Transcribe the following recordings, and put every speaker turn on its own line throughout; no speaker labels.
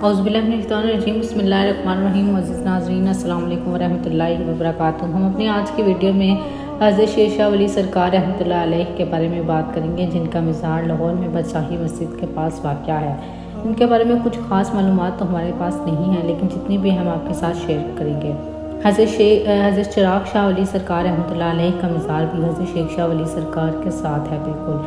औज़ुबिल्लाहिमिनश्शैतानिर्रजीम बिस्मिल्लाहिर्रहमानिर्रहीम। अज़ीज़ नाज़रीन अस्सलाम वालेकुम वरहमतुल्लाहि वबरकातुहू। हम अपनी आज की वीडियो में हज़रत शेर शाह वली सरकार रहमतुल्लाह अलैह के बारे में बात करेंगे, जिनका मज़ार लाहौर में बादशाही मस्जिद के पास वाक़या है। इनके बारे में कुछ ख़ास मालूमात तो हमारे पास नहीं है, लेकिन जितनी भी हम आपके साथ शेयर करेंगे। हज़रत चिराग शाह वली सरकार रहमतुल्लाह अलैह का मज़ार भी हज़रत शेख शाह वली सरकार के साथ है। बिल्कुल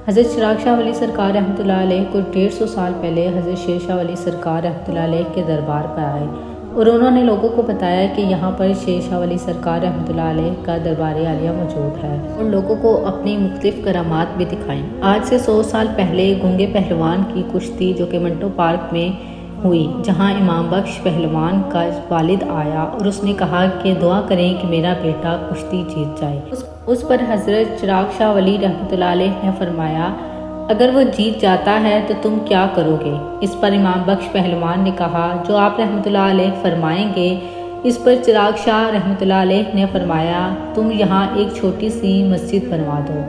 हज़रत चिराग शाह वली सरकार रहमतुल्लाह अलैह कुछ 150 साल पहले हज़रत शेर शाह वली सरकार रहमतुल्लाह अलैह के दरबार पर आए और उन्होंने लोगों को बताया कि यहाँ पर शेर शाह वली सरकार रहमतुल्लाह अलैह का दरबार आलिया मौजूद है और लोगों को अपनी मुख्तलिफ करामात भी दिखाई। आज से 100 साल पहले गूंगे पहलवान की कुश्ती जो कि मंटो पार्क में हुई, जहाँ इमाम बख्श पहलवान का वालिद आया और उसने कहा कि दुआ करें कि मेरा बेटा कुश्ती जीत जाए। उस पर हज़रत चिराग शाह वली रहमतुल्लाह अलैह ने फरमाया, अगर वो जीत जाता है तो तुम क्या करोगे? इस पर इमाम बख्श पहलवान ने कहा, जो आप रहमतुल्लाह अलैह फरमाएंगे। इस पर चिराग शाह रहमतुल्लाह अलैह ने फरमाया, तुम यहाँ एक छोटी सी मस्जिद बनवा दो।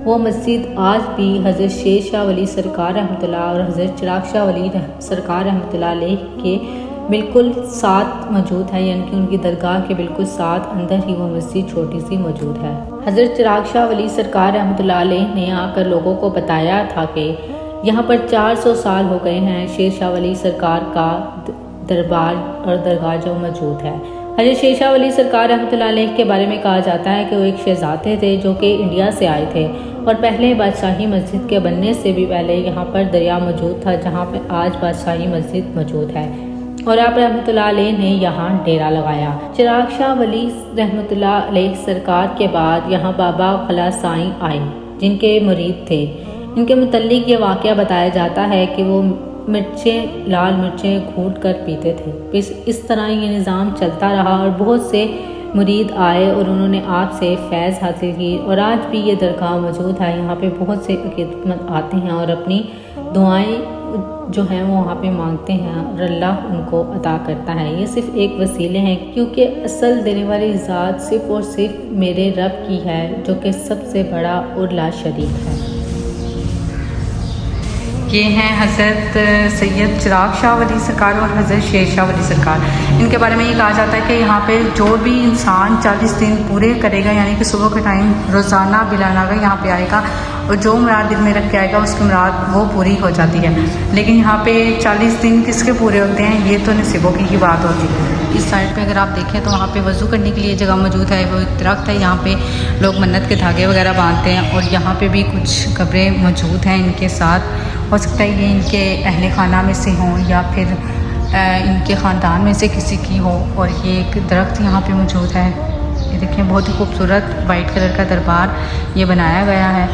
वो मस्जिद आज भी हज़रत शेर शाह वली सरकार रहमतुल्लाह और हज़रत चिराग शाह वली सरकार रहमतुल्लाह अलैह के बिल्कुल साथ मौजूद है, यानी कि उनकी दरगाह के बिल्कुल साथ अंदर ही वो मस्जिद छोटी सी मौजूद है। हज़रत चिराग शाह वली सरकार रहमतुल्लाह अलैह ने आकर लोगों को बताया था कि यहाँ पर 400 साल हो गए हैं शेर शाह वली सरकार का दरबार और दरगाह जो मौजूद है। हज़रत शेर शाह वली सरकार रहमतुल्लाह अलैह के बारे में कहा जाता है कि वो एक शहजादे थे जो कि इंडिया से आए थे और पहले बादशाही मस्जिद के बनने से भी पहले यहाँ पर दरिया मौजूद था, जहाँ पर आज बादशाही मस्जिद मौजूद है और आप रहमतुल्लाह अलैह ने यहाँ डेरा लगाया। चिराग शाह वली रहमतुल्लाह अलैह सरकार के बाद यहाँ बाबा खला साईं आए, जिनके मुरीद थे। इनके मुतल्लिक ये वाक़या बताया जाता है कि वो लाल मिर्चें घूट कर पीते थे। इस तरह ये निज़ाम चलता रहा और बहुत से मुरीद आए और उन्होंने आपसे फैज़ हासिल की और आज भी ये दरगाह मौजूद है। यहाँ पे बहुत से अक़ीदतमंद आते हैं और अपनी दुआएं जो हैं वो वहाँ पे मांगते हैं और अल्लाह उनको अता करता है। ये सिर्फ एक वसीले हैं, क्योंकि असल देने वाली ज़ात सिर्फ और सिर्फ मेरे रब की है, जो कि सबसे बड़ा और ला शरीक है। ये हैं हज़रत सैयद चिराग शाह वली सरकार और हज़रत शेर शाह वली सरकार। इनके बारे में ये कहा जाता है कि यहाँ पे जो भी इंसान 40 दिन पूरे करेगा, यानी कि सुबह के टाइम रोज़ाना बिलानागा यहाँ पे आएगा और जो मुराद दिल में रख के आएगा उसकी मुराद वो पूरी हो जाती है। लेकिन यहाँ पे 40 दिन किसके पूरे होते हैं, ये तो नसीबों की ही बात होती है। इस साइड पे अगर आप देखें तो वहाँ पे वज़ू करने के लिए जगह मौजूद है। वो एक दरख्त है, यहाँ पे लोग मन्नत के धागे वगैरह बांधते हैं और यहाँ पे भी कुछ कब्रें मौजूद हैं इनके साथ। हो सकता है ये इनके अहले खाना में से हों या फिर इनके ख़ानदान में से किसी की हो। और ये एक दरख्त यहाँ पे मौजूद है। ये देखें, बहुत ही खूबसूरत वाइट कलर का दरबार ये बनाया गया है।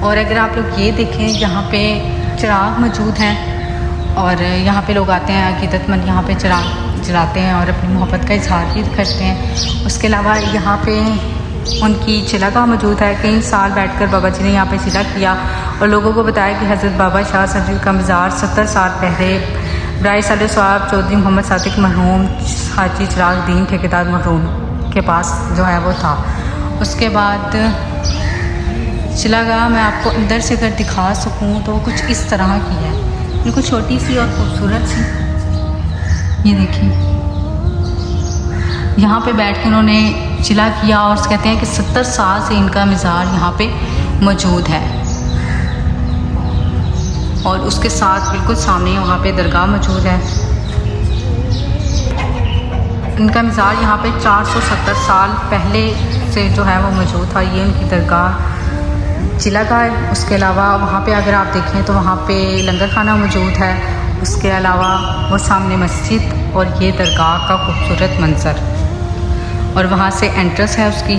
और अगर आप लोग ये देखें, यहाँ पे चिराग मौजूद हैं और यहाँ पे लोग आते हैं, अक़ीदतमंद यहाँ पे चिराग जलाते हैं और अपनी मोहब्बत का इजहार भी करते हैं। उसके अलावा यहाँ पे उनकी चिलागाह मौजूद है। कई साल बैठकर बाबा जी ने यहाँ पे चिला किया और लोगों को बताया कि हज़रत बाबा शाह सफी का मज़ार 70 साल पहले बराए साल सवाब चौधरी मोहम्मद सादिक मरहूम हाजी चिराग दीन ठेकेदार मरहूम के पास जो है वो था। उसके बाद चिलागाह मैं आपको अंदर से अगर दिखा सकूँ तो कुछ इस तरह की है, बिल्कुल छोटी सी और खूबसूरत सी। ये देखिए, यहाँ पे बैठ के उन्होंने चिला किया और कहते हैं कि 70 साल से इनका मज़ार यहाँ पे मौजूद है। और उसके साथ बिल्कुल सामने वहाँ पे दरगाह मौजूद है। इनका मज़ार यहाँ पे 470 साल पहले से जो है वो मौजूद था। ये उनकी दरगाह चिला का है। उसके अलावा वहाँ पे अगर आप देखें तो वहाँ पे लंगर खाना मौजूद है। उसके अलावा वो सामने मस्जिद और ये दरगाह का खूबसूरत मंज़र और वहाँ से एंट्रेंस है उसकी।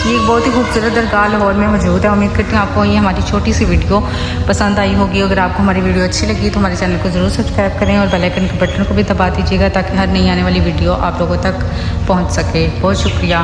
ये एक बहुत ही खूबसूरत दरगाह लाहौर में मौजूद है। उम्मीद करती हूँ आपको ये हमारी छोटी सी वीडियो पसंद आई होगी। अगर आपको हमारी वीडियो अच्छी लगी तो हमारे चैनल को ज़रूर सब्सक्राइब करें और बेल आइकन के बटन को भी दबा दीजिएगा, ताकि हर नई आने वाली वीडियो आप लोगों तक पहुँच सके। बहुत शुक्रिया।